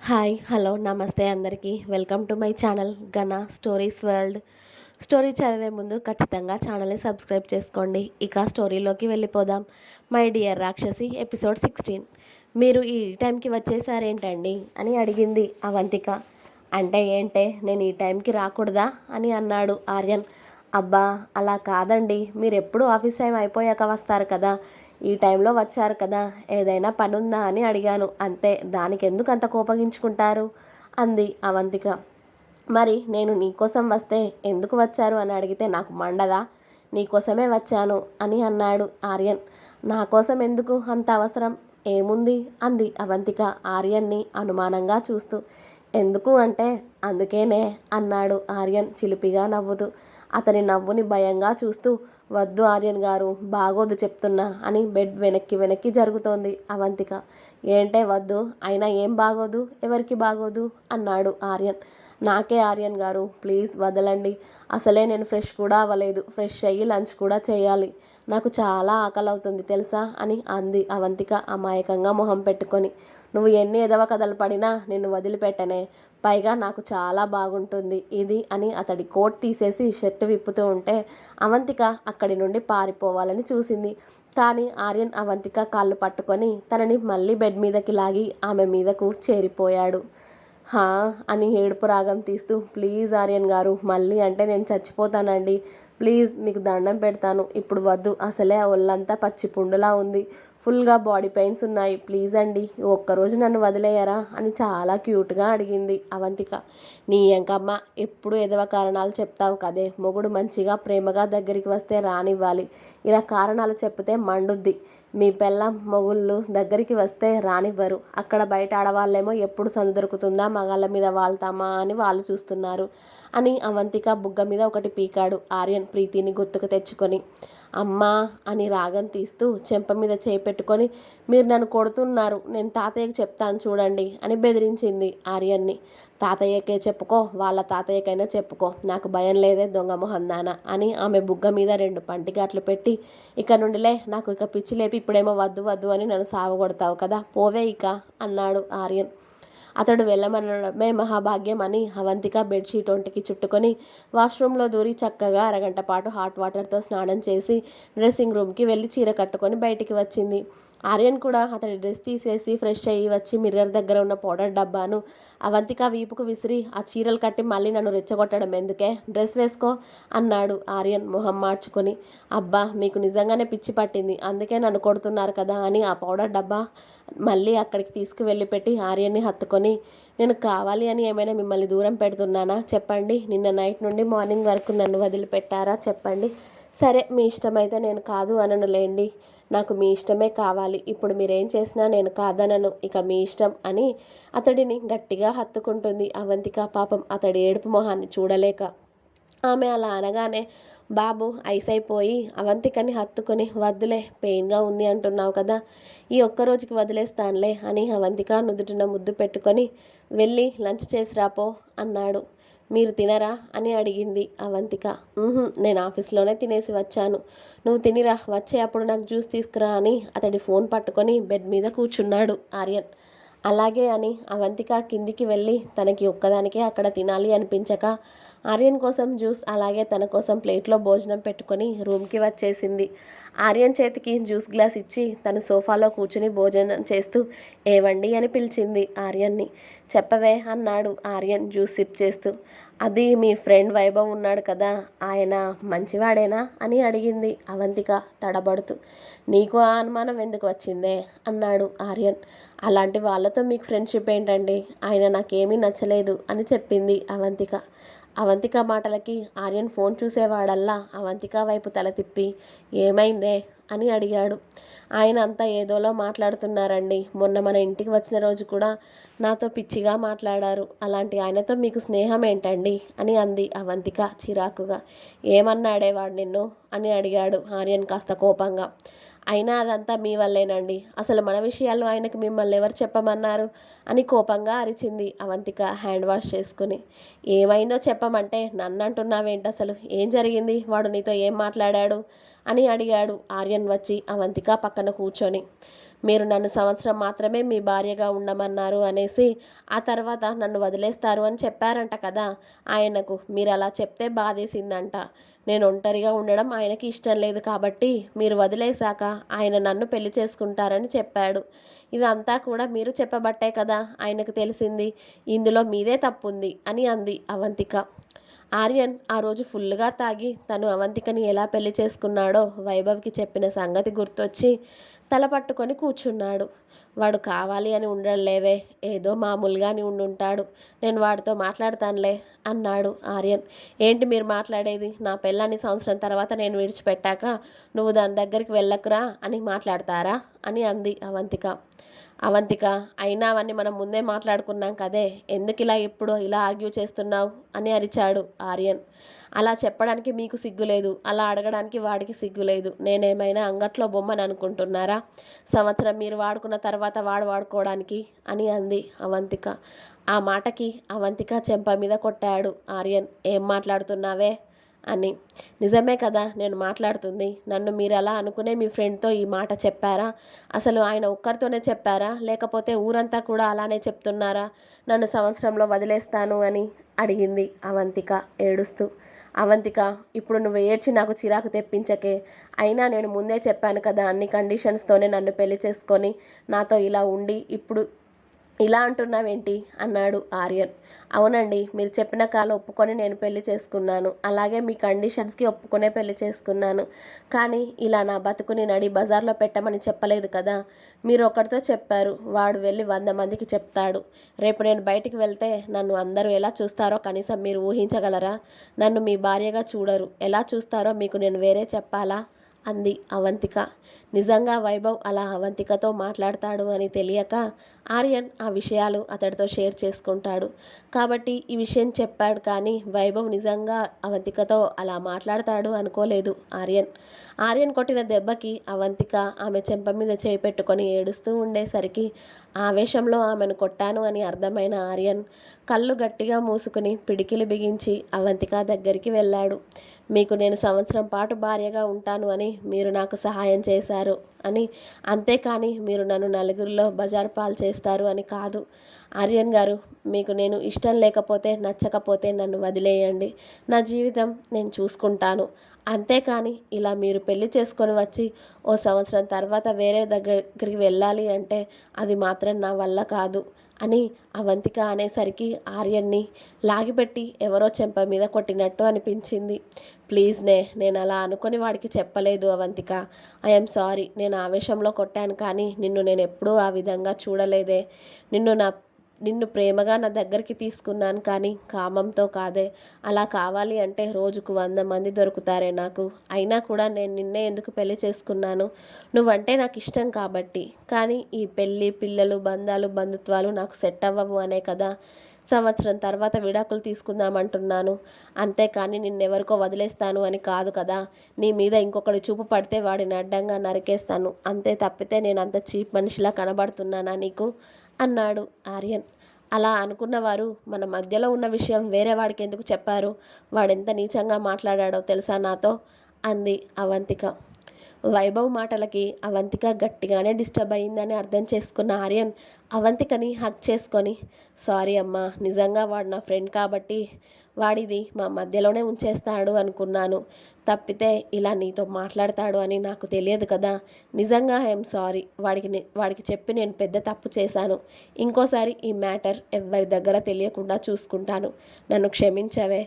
Hi hello నమస్తే అందరికీ welcome to my channel Gana stories world. Story చదివే ముందు ఖచ్చితంగా ఛానల్ని సబ్స్క్రైబ్ చేసుకోండి. ఇక స్టోరీలోకి వెళ్ళిపోదాం. మై డియర్ రాక్షసి ఎపిసోడ్ 16. మీరు ఈ టైంకి వచ్చేసారేంటండి అని అడిగింది అవంతిక. అంటే ఏంటే నేను ఈ టైంకి రాకూడదా అని అన్నాడు ఆర్యన్. అబ్బా అలా కాదండి, మీరు ఎప్పుడు ఆఫీస్ టైం అయిపోయాక వస్తారు కదా, ఈ టైంలో వచ్చారు కదా, ఏదైనా పని ఉందా అని అడిగాను అంతే, దానికి ఎందుకు అంత కోపగించుకుంటారు అంది అవంతిక. మరి నేను నీకోసం వస్తే ఎందుకు వచ్చారు అని అడిగితే నాకు మండదా, నీకోసమే వచ్చాను అని అన్నాడు ఆర్యన్. నా కోసం ఎందుకు అంత అవసరం, ఏముంది అంది అవంతిక ఆర్యన్ని అనుమానంగా చూస్తూ. ఎందుకు అంటే అందుకేనే అన్నాడు ఆర్యన్ చిలిపిగా నవ్వుతూ. అతని నవ్వుని భయంగా చూస్తూ, వద్దు ఆర్యన్ గారు, బాగోదు చెప్తున్నా అని బెడ్ వెనక్కి వెనక్కి జరుగుతోంది అవంతిక. ఏంటే వద్దు, అయినా ఏం బాగోదు, ఎవరికి బాగోదు అన్నాడు ఆర్యన్. నాకే ఆర్యన్ గారు, ప్లీజ్ వదలండి, అసలే నేను ఫ్రెష్ కూడా అవ్వలేదు, ఫ్రెష్ అయ్యి లంచ్ కూడా చేయాలి, నాకు చాలా ఆకలి అవుతుంది తెలుసా అని అంది అవంతిక అమాయకంగా మొహం పెట్టుకొని. నువ్వు ఎన్ని ఎదవ కథలు పడినా నిన్ను వదిలిపెట్టనే, పైగా నాకు చాలా బాగుంటుంది ఇది అని అతడి కోట్ తీసేసి షర్టు విప్పుతూ ఉంటే అవంతిక అక్కడి నుండి పారిపోవాలని చూసింది. కానీ ఆర్యన్ అవంతిక కాళ్ళు పట్టుకొని తనని మళ్ళీ బెడ్ మీదకి లాగి ఆమె మీదకు చేరిపోయాడు. హా అని ఏడుపు రాగం తీస్తూ, ప్లీజ్ ఆర్యన్ గారు, మళ్ళీ అంటే నేను చచ్చిపోతానండి, ప్లీజ్ మీకు దండం పెడతాను, ఇప్పుడు వద్దు, అసలే ఆ ఒళ్ళంతా పచ్చిపుండులా ఉంది, ఫుల్గా బాడీ పెయిన్స్ ఉన్నాయి, ప్లీజ్ అండి, ఒక్కరోజు నన్ను వదిలేయరా అని చాలా క్యూట్గా అడిగింది అవంతిక. నీ ఎంకమ్మ, ఎప్పుడు ఎదవ కారణాలు చెప్తావు కదే, మొగుడు మంచిగా ప్రేమగా దగ్గరికి వస్తే రానివ్వాలి, ఇలా కారణాలు చెప్తే మండుద్ది, మీ పెళ్ళం మొగుళ్ళు దగ్గరికి వస్తే రానివ్వరు, అక్కడ బయట ఆడవాళ్ళేమో ఎప్పుడు సందు దొరుకుతుందా మగాళ్ళ మీద వాళ్తామా అని వాళ్ళు చూస్తున్నారు అని అవంతిక బుగ్గ మీద ఒకటి పీకాడు ఆర్యన్ ప్రీతిని గుర్తుకు తెచ్చుకొని. అమ్మా అని రాగం తీస్తూ చెంప మీద చేయి పెట్టుకొని, మీరు నన్ను కొడుతున్నారు, నేను తాతయ్యకి చెప్తాను చూడండి అని బెదిరించింది ఆర్యన్ని. తాతయ్యకే చెప్పుకో, వాళ్ళ తాతయ్యకైనా చెప్పుకో, నాకు భయం లేదే దొంగ మొహందాన అని ఆమె బుగ్గ మీద 2 పంటిగాట్లు పెట్టి, ఇక నుండిలే, నాకు ఇక పిచ్చి లేపి ఇప్పుడేమో వద్దు వద్దు అని నన్ను సావగొడతావు కదా, పోవే ఇక అన్నాడు ఆర్యన్. అతడు వెళ్ళమనడమే మహాభాగ్యం అని అవంతిక బెడ్షీట్ ఒంటికి చుట్టుకొని వాష్రూమ్లో దూరి చక్కగా అరగంట పాటు హాట్ వాటర్తో స్నానం చేసి డ్రెస్సింగ్ రూమ్కి వెళ్ళి చీర కట్టుకొని బయటికి వచ్చింది. ఆర్యన్ కూడా అతడి డ్రెస్ తీసేసి ఫ్రెష్ అయ్యి వచ్చి మిర్రర్ దగ్గర ఉన్న పౌడర్ డబ్బాను అవంతిక వీపుకు విసిరి, ఆ చీరలు కట్టి మళ్ళీ నన్ను రెచ్చగొట్టడం ఎందుకే, డ్రెస్ వేసుకో అన్నాడు ఆర్యన్ మొహం మార్చుకొని. అబ్బా మీకు నిజంగానే పిచ్చి పట్టింది, అందుకే నన్ను కొడుతున్నారు కదా అని ఆ పౌడర్ డబ్బా మళ్ళీ అక్కడికి తీసుకువెళ్ళి పెట్టి ఆర్యన్ని హత్తుకొని, నేను కావాలి అని ఏమైనా మిమ్మల్ని దూరం పెడుతున్నానా చెప్పండి, నిన్న నైట్ నుండి మార్నింగ్ వరకు నన్ను వదిలిపెట్టారా చెప్పండి, సరే మీ ఇష్టమైతే నేను కాదు అననులేండి, నాకు మీ ఇష్టమే కావాలి, ఇప్పుడు మీరేం చేసినా నేను కాదనను, ఇక మీ ఇష్టం అని అతడిని గట్టిగా హత్తుకుంటుంది అవంతిక. పాపం అతడి ఏడుపు మొహాన్ని చూడలేక. ఆమె అలా అనగానే బాబు ఐస్ అయిపోయి అవంతికని హత్తుకొని, వద్దులే పెయిన్గా ఉంది అంటున్నావు కదా, ఈ ఒక్కరోజుకి వదిలేస్తానులే అని అవంతిక నుదుటిన ముద్దు పెట్టుకొని, వెళ్ళి లంచ్ చేసి రాపో అన్నాడు. మీరు తినరా అని అడిగింది అవంతిక. నేను ఆఫీస్లోనే తినేసి వచ్చాను, నువ్వు తినిరా, వచ్చే అప్పుడు నాకు జ్యూస్ తీసుకురా అని అతడి ఫోన్ పట్టుకొని బెడ్ మీద కూర్చున్నాడు ఆర్యన్. అలాగే అని అవంతిక కిందికి వెళ్ళి తనకి ఒక్కదానికే అక్కడ తినాలి అనిపించక ఆర్యన్ కోసం జ్యూస్ అలాగే తన కోసం ప్లేట్లో భోజనం పెట్టుకొని రూమ్కి వచ్చేసింది. ఆర్యన్ చేతికి జ్యూస్ గ్లాస్ ఇచ్చి తను సోఫాలో కూర్చుని భోజనం చేస్తూ ఏవండి అని పిలిచింది ఆర్యన్ని. చెప్పవే అన్నాడు ఆర్యన్ జ్యూస్ సిప్ చేస్తూ. అది మీ ఫ్రెండ్ వైభవ్ ఉన్నాడు కదా, ఆయన మంచివాడేనా అని అడిగింది అవంతిక తడబడుతూ. నీకు ఆ అనుమానం ఎందుకు వచ్చిందే అన్నాడు ఆర్యన్. అలాంటి వాళ్ళతో మీకు ఫ్రెండ్షిప్ ఏంటండి, ఆయన నాకేమీ నచ్చలేదు అని చెప్పింది అవంతిక. అవంతిక మాటలకి ఆర్యన్ ఫోన్ చూసేవాడల్లా అవంతిక వైపు తల తిప్పి, ఏమైందే అని అడిగాడు. ఆయన అంతా ఏదోలో మాట్లాడుతున్నారండి, మొన్న మన ఇంటికి వచ్చిన రోజు కూడా నాతో పిచ్చిగా మాట్లాడారు, అలాంటి ఆయనతో మీకు స్నేహం ఏంటండి అని అంది అవంతిక చిరాకుగా. ఏమన్నాడే వాడు నిన్ను అని అడిగాడు ఆర్యన్ కాస్త కోపంగా. అయినా అదంతా మీ వల్లేనండి, అసలు మన విషయాల్లో ఆయనకు మిమ్మల్ని ఎవరు చెప్పమన్నారు అని కోపంగా అరిచింది అవంతిక హ్యాండ్ వాష్ చేసుకుని. ఏమైందో చెప్పమంటే నన్ను అంటున్నావేంటి, అసలు ఏం జరిగింది, వాడు నీతో ఏం మాట్లాడాడు అని అడిగాడు ఆర్యన్ వచ్చి అవంతిక పక్కన కూర్చొని. మీరు నన్ను సంవత్సరం మాత్రమే మీ భార్యగా ఉండమన్నారు అనేసి ఆ తర్వాత నన్ను వదిలేస్తారు అని చెప్పారంట కదా ఆయనకు. మీరు అలా చెప్తే బాధేసిందంట. నేను ఒంటరిగా ఉండడం ఆయనకి ఇష్టం లేదు కాబట్టి మీరు వదిలేశాక ఆయన నన్ను పెళ్లి చేసుకుంటారని చెప్పాడు. ఇదంతా కూడా మీరు చెప్పబట్టే కదా ఆయనకు తెలిసింది. ఇందులో మీదే తప్పుంది అని అంది అవంతిక. ఆర్యన్ ఆ రోజు ఫుల్గా తాగి తను అవంతికని ఎలా పెళ్లి చేసుకున్నాడో వైభవ్కి చెప్పిన సంగతి గుర్తొచ్చి తల పట్టుకొని కూర్చున్నాడు. వాడు కావాలి అని ఉండలేవే, ఏదో మామూలుగాని ఉండుంటాడు. నేను వాడితో మాట్లాడతానులే అన్నాడు ఆర్యన్. ఏంటి మీరు మాట్లాడేది? నా పెళ్ళాన్ని సంవత్సరం తర్వాత నేను విడిచిపెట్టాక నువ్వు దాని దగ్గరికి వెళ్ళకురా అని మాట్లాడతారా అని అంది అవంతిక. అవంతిక, అయినా అవన్నీ మనం ముందే మాట్లాడుకున్నాం కదే, ఎందుకు ఇలా ఇప్పుడు ఇలా ఆర్గ్యూ చేస్తున్నావు అని అరిచాడు ఆర్యన్. అలా చెప్పడానికి మీకు సిగ్గులేదు, అలా అడగడానికి వాడికి సిగ్గులేదు. నేనేమైనా అంగట్లో బొమ్మని అనుకుంటున్నారా? సంవత్సరం మీరు వాడుకున్న తర్వాత వాడు వాడుకోవడానికి అని అంది అవంతిక. ఆ మాటకి అవంతిక చెంప మీద కొట్టాడు ఆర్యన్. ఏం మాట్లాడుతున్నావే అని. నిజమే కదా నేను మాట్లాడుతుంది. నన్ను మీరు అలా అనుకునే మీ ఫ్రెండ్తో ఈ మాట చెప్పారా? అసలు ఆయన ఒక్కరితోనే చెప్పారా, లేకపోతే ఊరంతా కూడా అలానే చెప్తున్నారా నన్ను సంవత్సరంలో వదిలేస్తాను అని అడిగింది అవంతిక ఏడుస్తూ. అవంతిక, ఇప్పుడు నువ్వు ఏడ్చి నాకు చిరాకు తెప్పించకే. అయినా నేను ముందే చెప్పాను కదా అన్ని కండిషన్స్తోనే నన్ను పెళ్లి చేసుకొని నాతో ఇలా ఉండి ఇప్పుడు ఇలా అంటున్నావేంటి అన్నాడు ఆర్యన్. అవునండి, మీరు చెప్పిన కాలు ఒప్పుకొని నేను పెళ్లి చేసుకున్నాను. అలాగే మీ కండిషన్స్కి ఒప్పుకునే పెళ్లి చేసుకున్నాను. కానీ ఇలా నా బతుకుని నడి బజార్లో పెట్టమని చెప్పలేదు కదా. మీరు ఒకరితో చెప్పారు, వాడు వెళ్ళి 100 మందికి చెప్తాడు. రేపు నేను బయటికి వెళ్తే నన్ను అందరూ ఎలా చూస్తారో కనీసం మీరు ఊహించగలరా? నన్ను మీ భార్యగా చూడరు, ఎలా చూస్తారో మీకు నేను వేరే చెప్పాలా అంది అవంతిక. నిజంగా వైభవ్ అలా అవంతికతో మాట్లాడతాడు అని తెలియక ఆర్యన్ ఆ విషయాలు అతడితో షేర్ చేసుకుంటాడు. కాబట్టి ఈ విషయం చెప్పాడు. కానీ వైభవ్ నిజంగా అవంతికతో అలా మాట్లాడతాడు అనుకోలేదు ఆర్యన్. ఆర్యన్ కొట్టిన దెబ్బకి అవంతిక ఆమె చెంప మీద చేయి పెట్టుకొని ఏడుస్తూ ఉండేసరికి ఆవేశంలో ఆమెను కొట్టాను అని అర్థమైన ఆర్యన్ కళ్ళు గట్టిగా మూసుకుని పిడికిలి బిగించి అవంతిక దగ్గరికి వెళ్ళాడు. మీకు నేను సంవత్సరం పాటు భార్యగా ఉంటాను అని మీరు నాకు సహాయం చేశారు అని, అంతేకాని మీరు నన్ను నలుగురిలో బజారు పాలు చేస్తారు అని కాదు. ఆర్యన్ గారు, మీకు నేను ఇష్టం లేకపోతే నచ్చకపోతే నన్ను వదిలేయండి. నా జీవితం నేను చూసుకుంటాను. అంతేకాని ఇలా మీరు పెళ్లి చేసుకొని వచ్చి ఓ సంవత్సరం తర్వాత వేరే దగ్గరికి వెళ్ళాలి అంటే అది మాత్రం నా వల్ల కాదు అని అవంతిక అనేసరికి ఆర్యన్ని లాగిపెట్టి ఎవరో చెంప మీద కొట్టినట్టు అనిపించింది. ప్లీజ్నే, నేను అలా అనుకొని వాడికి చెప్పలేదు అవంతిక. I'm sorry. నేను ఆవేశంలో కొట్టాను, కానీ నిన్ను నేను ఎప్పుడూ ఆ విధంగా చూడలేదే. నిన్ను ప్రేమగా నా దగ్గరికి తీసుకున్నాను, కానీ కామంతో కాదే. అలా కావాలి అంటే రోజుకు 100 మంది దొరుకుతారే నాకు. అయినా కూడా నేను నిన్నే ఎందుకు పెళ్లి చేసుకున్నాను? నువ్వంటే నాకు ఇష్టం కాబట్టి. కానీ ఈ పెళ్ళి, పిల్లలు, బంధాలు, బంధుత్వాలు నాకు సెట్ అవ్వవు అనే కదా సంవత్సరం తర్వాత విడాకులు తీసుకుందామంటున్నాను. అంతేకాని నిన్నెవరికో వదిలేస్తాను అని కాదు కదా. నీ మీద ఇంకొకటి చూపు పడితే వాడిని అడ్డంగా నరికేస్తాను. అంతే తప్పితే నేను అంత చీప్ మనిషిలా కనబడుతున్నానా నీకు అన్నాడు ఆర్యన్. అలా అనుకున్నవారు మన మధ్యలో ఉన్న విషయం వేరే వాడికి ఎందుకు చెప్పారు? వాడెంత నీచంగా మాట్లాడాడో తెలుసా నాతో అంది అవంతిక. వైభవ్ మాటలకి అవంతిక గట్టిగానే డిస్టర్బ్ అయ్యిందని అర్థం చేసుకున్న ఆర్యన్ అవంతికని హక్ చేసుకొని, సారీ అమ్మా, నిజంగా వాడు నా ఫ్రెండ్ కాబట్టి వాడిది మా మధ్యలోనే ఉంచేస్తాడు అనుకున్నాను. తప్పితే ఇలా నీతో మాట్లాడతాడు అని నాకు తెలియదు కదా. నిజంగా ఐఎమ్ సారీ. వాడికి చెప్పి నేను పెద్ద తప్పు చేశాను. ఇంకోసారి ఈ మ్యాటర్ ఎవరి దగ్గర తెలియకుండా చూసుకుంటాను. నన్ను క్షమించవే.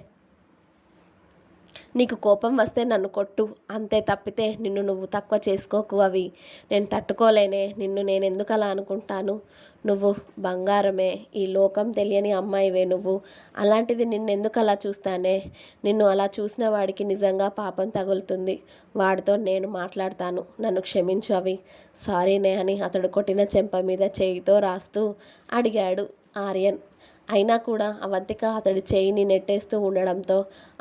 నీకు కోపం వస్తే నన్ను కొట్టు, అంతే తప్పితే నిన్ను నువ్వు తక్కువ చేసుకోకు. అవి నేను తట్టుకోలేనే. నిన్ను నేను ఎందుకు అలా అనుకుంటాను? నువ్వు బంగారమే, ఈ లోకం తెలియని అమ్మాయివే నువ్వు. అలాంటిది నిన్నెందుకు అలా చూస్తానే? నిన్ను అలా చూసిన వాడికి నిజంగా పాపం తగులుతుంది. వాడితో నేను మాట్లాడతాను. నన్ను క్షమించు అవి. సారీనే అని అతడు కొట్టిన చెంప మీద చేయితో రాస్తూ అడిగాడు ఆర్యన్. అయినా కూడా అవంతిక అతడి చేయిని నెట్టేస్తూ ఉండడంతో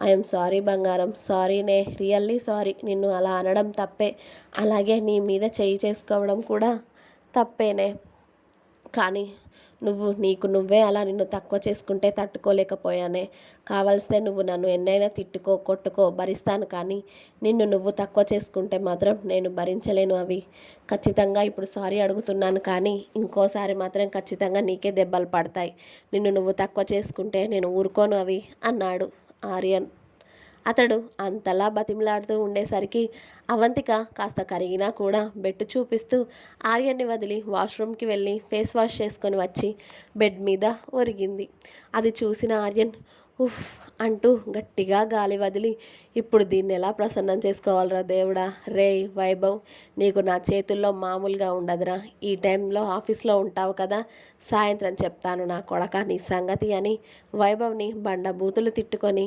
ఐఎమ్ సారీ బంగారం, సారీనే, రియల్లీ సారీ. నిన్ను అలా అనడం తప్పే. అలాగే నీ మీద చేయి చేసుకోవడం కూడా తప్పేనే. కానీ నీకు నువ్వే అలా నిన్ను తక్కువ చేసుకుంటే తట్టుకోలేకపోయానే. కావాల్స్తే నువ్వు నన్ను ఎన్నైనా తిట్టుకో, కొట్టుకో, భరిస్తాను. కానీ నువ్వు తక్కువ చేసుకుంటే మాత్రం నేను భరించలేను అవి. ఖచ్చితంగా ఇప్పుడు సారీ అడుగుతున్నాను, కానీ ఇంకోసారి మాత్రం ఖచ్చితంగా నీకే దెబ్బలు పడతాయి. నువ్వు తక్కువ చేసుకుంటే నేను ఊరుకోను అవి అన్నాడు ఆర్యన్. అతడు అంతలా బతిమలాడుతూ ఉండేసరికి అవంతిక కాస్త కరిగినా కూడా బెట్టు చూపిస్తూ ఆర్యన్ని వదిలి వాష్రూమ్కి వెళ్ళి ఫేస్ వాష్ చేసుకొని వచ్చి బెడ్ మీద ఒరిగింది. అది చూసిన ఆర్యన్ ఉఫ్ అంటూ గట్టిగా గాలి వదిలి, ఇప్పుడు దీన్ని ఎలా ప్రసన్నం చేసుకోవాలరా దేవుడా. రేయ్ వైభవ్, నీకు నా చేతుల్లో మామూలుగా ఉండదురా. ఈ టైంలో ఆఫీస్లో ఉంటావు కదా, సాయంత్రం చెప్తాను నా కొడక నీ సంగతి అని వైభవ్ని బండబూతులు తిట్టుకొని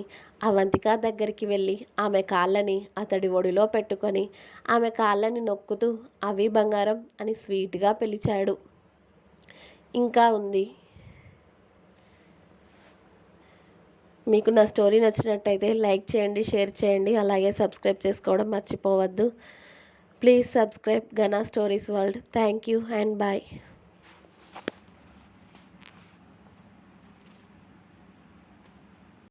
అవంతిక దగ్గరికి వెళ్ళి ఆమె కాళ్ళని అతడి ఒడిలో పెట్టుకొని ఆమె కాళ్ళని నొక్కుతూ అవి బంగారం అని స్వీట్గా పిలిచాడు. ఇంకా ఉంది. మీకు నా స్టోరీ నచ్చినట్టయితే లైక్ చేయండి, షేర్ చేయండి, అలాగే సబ్స్క్రైబ్ చేసుకోవడం మర్చిపోవద్దు. ప్లీజ్ సబ్స్క్రైబ్ గనా stories world. Thank you and bye.